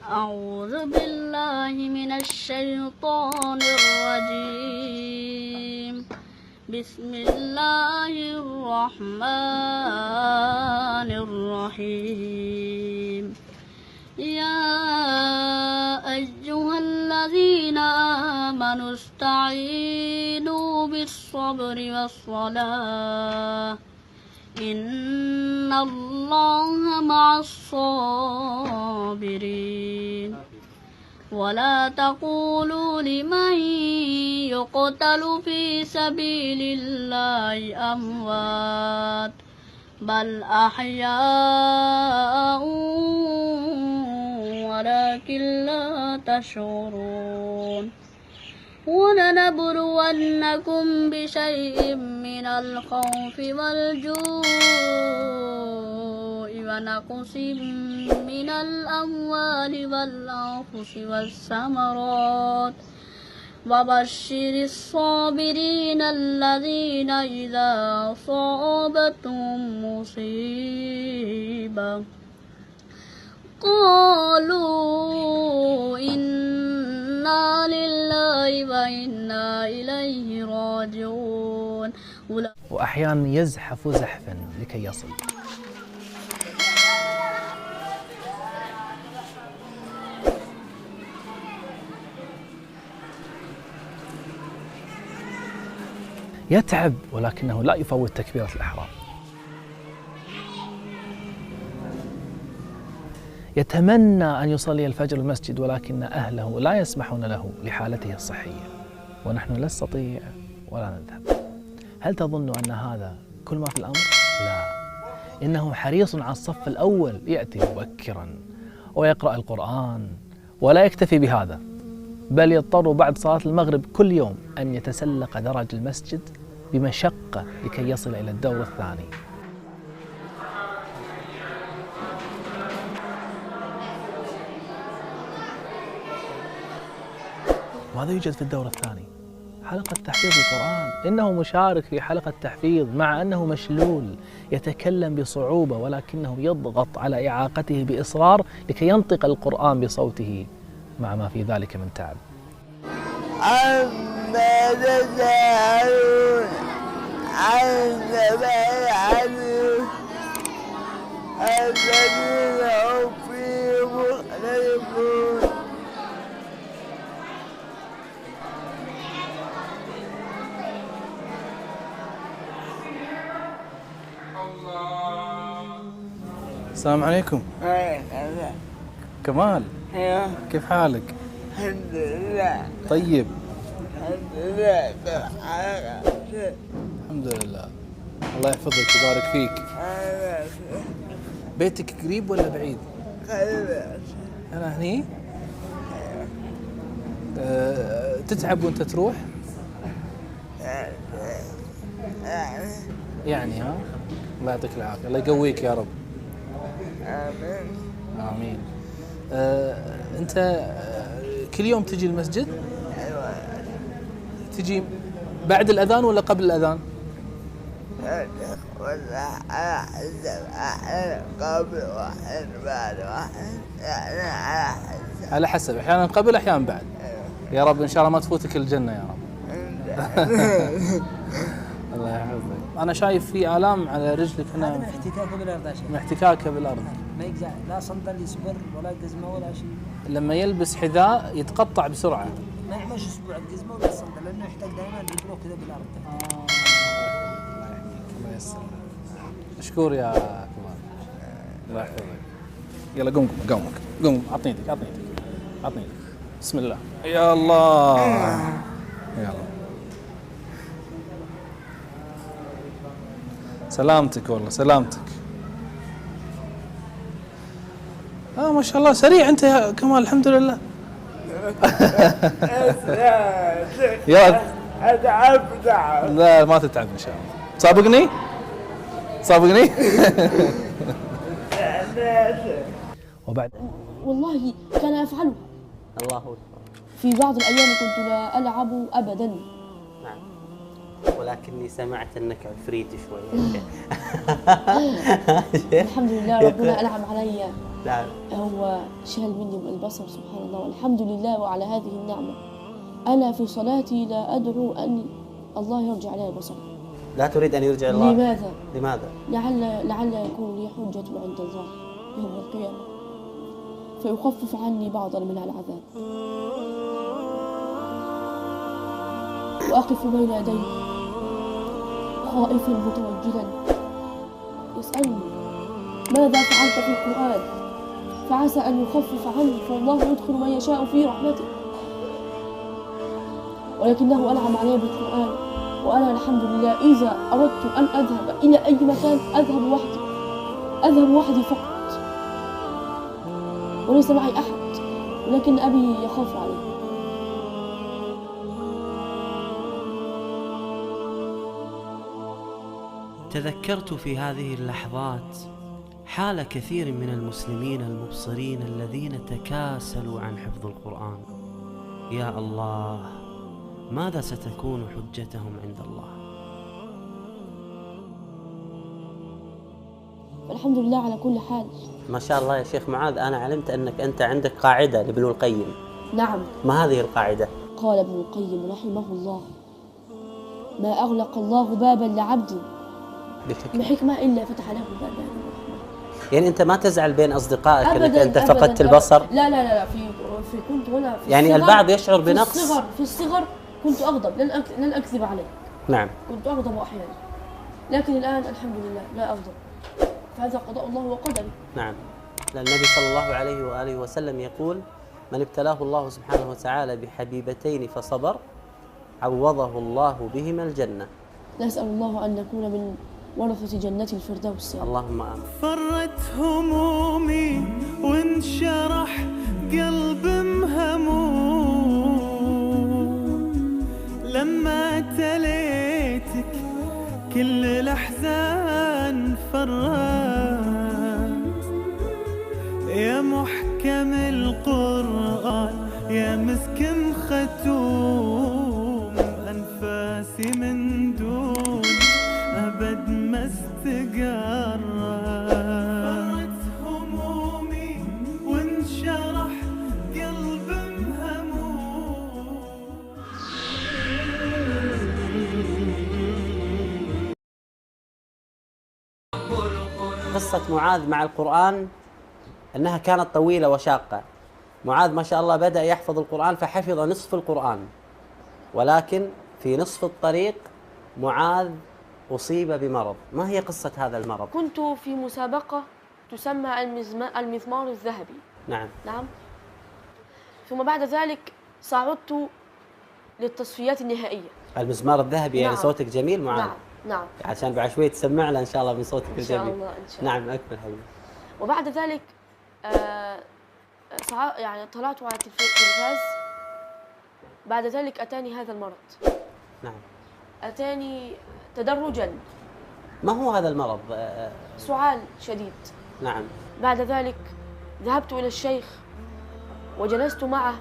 أعوذ بالله من الشيطان الرجيم. بسم الله الرحمن الرحيم. يا أيها الذين آمنوا استعينوا بالصبر والصلاة إن الله مع الصابرين. ولا تقولوا لمن يقتل في سبيل الله أموات بل أحياء ولكن لا تشعرون. ولنبلونكم بشيء من الخوف والجوع ونقص من الأموال والأنفس والثمرات وبشر الصابرين الذين إذا أصابتهم مصيبة قالوا إنا لله وإنا إليه راجعون. وأحيانا يزحف زحفا لكي يصل. يتعب ولكنه لا يفوت تكبيرة الإحرام. يتمنى أن يصلي الفجر المسجد ولكن أهله لا يسمحون له لحالته الصحية، ونحن لا نستطيع ولا نذهب. هل تظن أن هذا كل ما في الأمر؟ لا، إنه حريص على الصف الأول، يأتي مبكرا ويقرأ القرآن، ولا يكتفي بهذا بل يضطر بعد صلاة المغرب كل يوم أن يتسلق درج المسجد بمشقة لكي يصل إلى الدور الثاني. وهذا يوجد في الدور الثاني، حلقة تحفيظ القرآن. إنه مشارك في حلقة تحفيظ مع أنه مشلول، يتكلم بصعوبة ولكنه يضغط على إعاقته بإصرار لكي ينطق القرآن بصوته مع ما في ذلك من تعب. عما تسألون عما يعلمون الذين هم فيه مختلفون. السلام عليكم. كمال، كيف حالك؟ الحمد لله. طيب. الحمد لله. الحمد لله. الله يحفظك ويبارك فيك. بيتك قريب ولا بعيد؟ قريب. أنا هني. تتعب وأنت تروح؟ يعني ها؟ الله يعطيك العافية، الله يقويك يا رب. آمين. آمين. أنت كل يوم تجي المسجد؟ أيوة. تجي بعد الأذان ولا قبل الأذان؟ ولا على حسب، أحيانا قبل وأحيانا بعد وأحيانا يعني على حسب. على حسب، أحيانا قبل أحيانا بعد. يا رب إن شاء الله ما تفوتك الجنة يا رب. الله يحفظك. أنا شايف في آلام على رجلك هنا. هذا من احتكاكه بالأرض يا شيخ. من احتكاكه بالأرض. ما يقزع لا صندل يصبر ولا قزمة ولا شيء. لما يلبس حذاء يتقطع بسرعة. ما يعملش أسبوع القزمة ولا الصندل لأنه يحتاج دائما يبروه كذا بالأرض. الله يحميك، الله ييسر. مشكور يا كمال. الله يحفظك. يلا قوم أعطني يدك. بسم الله. يا الله. يلا. سلامتك والله سلامتك. ما شاء الله سريع انت يا كمال. الحمد لله. يا أتعب. لا ما تتعب ان شاء الله. تسابقني وبعد والله كان يفعله. الله أكبر. في بعض الأيام كنت لا ألعب أبدا. نعم، ولكني سمعت أنك عفريت شوي. الحمد لله ربنا أنعم علي. لا. هو شال مني البصر سبحان الله، والحمد لله وعلى هذه النعمة. أنا في صلاتي لا أدعو أن الله يرجع لي البصر. لا تريد أن يرجع الله؟ لماذا؟ لماذا؟ لعل يكون لي حجة عند الله يوم القيامة فيخفف عني بعضا من العذاب، وأقف بين يديه خائفا متوجلا يسألني ماذا فعلت في القرآن، فعسى أن يخفف عني، فالله يدخل من يشاء في رحمته، ولكنه أنعم علي بالقرآن. وأنا الحمد لله إذا أردت أن أذهب إلى أي مكان أذهب وحدي فقط، وليس معي أحد، ولكن أبي يخاف علي. تذكرت في هذه اللحظات حال كثير من المسلمين المبصرين الذين تكاسلوا عن حفظ القرآن. يا الله، ماذا ستكون حجتهم عند الله؟ الحمد لله على كل حال. ما شاء الله يا شيخ معاذ، أنا علمت أنك أنت عندك قاعدة لابن القيم. نعم. ما هذه القاعدة؟ قال ابن القيم رحمه الله: ما أغلق الله بابا لعبد بحكمة إلا فتح له بابا للرحمة. يعني أنت ما تزعل بين أصدقائك أنك أبداً أنت فقدت أبداً. البصر؟ لا كنت هنا في يعني الصغر، البعض يشعر بنقص. في الصغر كنت أغضب، لن أكذب عليك. نعم. كنت أغضب أحيانا، لكن الآن الحمد لله لا أغضب، فهذا قضاء الله وقدره. نعم. لأن النبي صلى الله عليه وآله وسلم يقول: من ابتلاه الله سبحانه وتعالى بحبيبتين فصبر عوضه الله بهما الجنة. نسأل الله أن نكون من ورثة جنة الفردوس. اللهم آمين. فرت همومي وانشرح قلب مهموم لما تليتك كل الأحزان فرت، يا محكم القرآن يا مسك ختوم، أنفاسي من دون أبد ما استقرت. فرت همومي وانشرح قلب مهموم. قصة معاذ مع القرآن أنها كانت طويلة وشاقة. معاذ ما شاء الله بدأ يحفظ القرآن فحفظ نصف القرآن، ولكن في نصف الطريق معاذ أصيب بمرض. ما هي قصة هذا المرض؟ كنت في مسابقة تسمى المزمار الذهبي. نعم. ثم بعد ذلك صعدت للتصفيات النهائية. المزمار الذهبي. يعني نعم. صوتك جميل معاذ. نعم. عشان بعد شوي تسمعنا إن شاء الله من صوتك الجميل. إن شاء الله إن شاء الله. نعم، أكمل حبيبي. وبعد ذلك يعني طلعت على التلفاز. بعد ذلك أتاني هذا المرض. نعم. أتاني تدرجا. ما هو هذا المرض؟ سعال شديد. نعم. بعد ذلك ذهبت إلى الشيخ وجلست معه،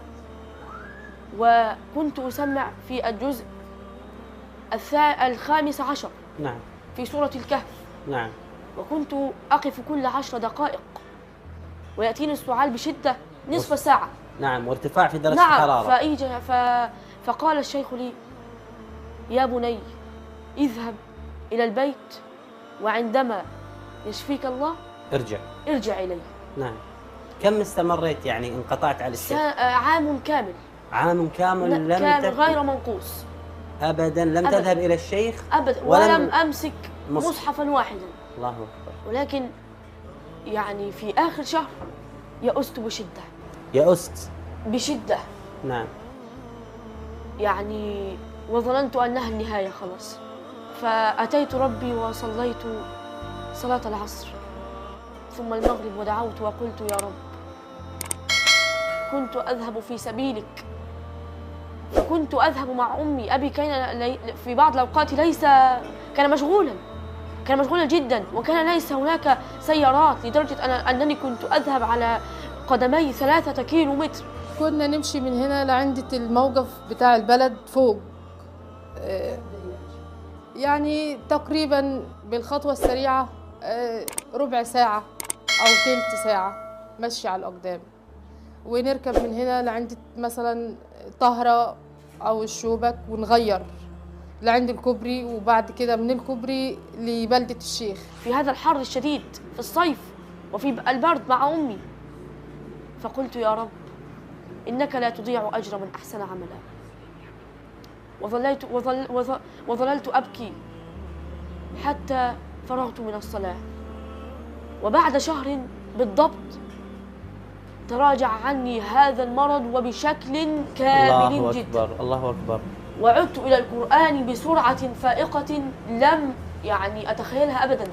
وكنت أسمع في الجزء 15. نعم. في سورة الكهف. نعم. وكنت أقف كل 10 دقائق ويأتيني السعال بشدة نصف ساعة. نعم. وارتفاع في درجة نعم. الحرارة. فقال الشيخ لي: يا بني، اذهب إلى البيت، وعندما يشفيك الله ارجع إلي. نعم. كم استمريت يعني انقطعت على الشيخ؟ عام كامل. عام كامل غير منقوص. أبدا لم تذهب إلى الشيخ؟ أبدا. ولم أمسك مصحفا واحدا. الله أكبر. ولكن يعني في آخر شهر يأست بشدة. يأست بشدة. نعم. يعني وظننت أنها النهاية خلاص. فأتيت ربي وصليت صلاة العصر ثم المغرب ودعوت وقلت: يا رب، كنت أذهب في سبيلك، فكنت أذهب مع أمي. أبي كان في بعض الأوقات كان مشغولا جدا، وكان ليس هناك سيارات، لدرجة أنني كنت أذهب على قدمي 3 كيلومتر. كنا نمشي من هنا لعند الموقف بتاع البلد فوق، يعني تقريبا بالخطوة السريعة ربع ساعة أو تلت ساعة. مشي على الأقدام، ونركب من هنا لعند مثلا طهرة أو الشوبك ونغير لعند الكوبري، وبعد كده من الكوبري لبلدة الشيخ. في هذا الحر الشديد في الصيف وفي البرد مع أمي، فقلت يا رب إنك لا تضيع أجر من أحسن عملا. وظللت أبكي حتى فرغت من الصلاة. وبعد شهر بالضبط تراجع عني هذا المرض وبشكل كامل جدا. الله أكبر، الله أكبر. وعدت إلى القرآن بسرعة فائقة لم أتخيلها أبدا.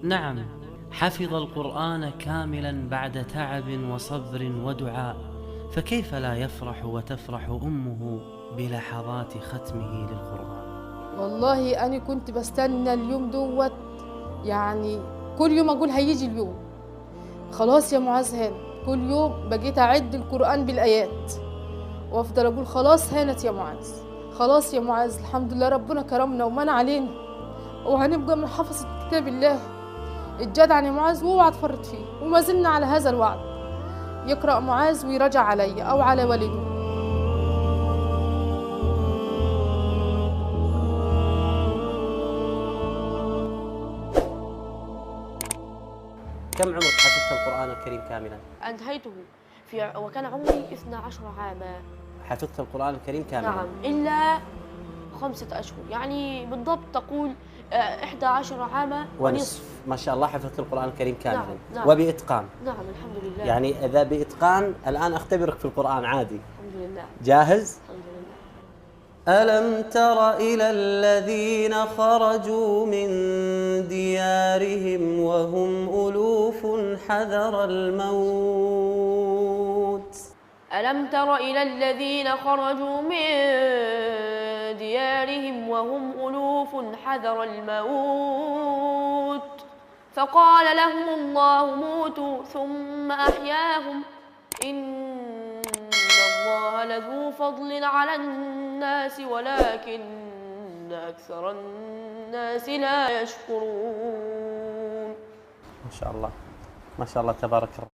نعم، حفظ القرآن كاملا بعد تعب وصبر ودعاء، فكيف لا يفرح وتفرح أمه بلحظات ختمه للقرآن؟ والله أنا كنت بستنى اليوم دوت، يعني كل يوم أقول هيجي اليوم، خلاص يا معاذ هان. كل يوم بقيت أعد القرآن بالآيات وأفضل أقول خلاص هانت يا معاذ، خلاص يا معاذ، الحمد لله ربنا كرمنا ومن علينا وهنبقى من حفظة كتاب الله. الجدع يا معاذ واوعى تفرط فيه، وما زلنا على هذا الوعد. يقرأ معاذ ويراجع علي أو على والده. كم عمرك حفظت القرآن الكريم كاملا؟ أنهيته وكان عمري 12 عاما. حفظت القرآن الكريم كاملا؟ نعم، إلا 5 أشهر، يعني بالضبط تقول 11 عاما ونصف. ما شاء الله حفظت القرآن الكريم كاملا. نعم. وبإتقان. نعم الحمد لله. يعني إذا بإتقان الآن أختبرك في القرآن عادي. الحمد لله. جاهز؟ الحمد لله. ألم تر إلى الذين خرجوا من ديارهم وهم ألوف حذر الموت. ألم تر إلى الذين خرجوا من ديارهم وهم ألوف حذر الموت فقال لهم الله موتوا ثم أحياهم إن الله لذو فضل على الناس ولكن أكثر الناس لا يشكرون. ما شاء الله، ما شاء الله، تبارك الله.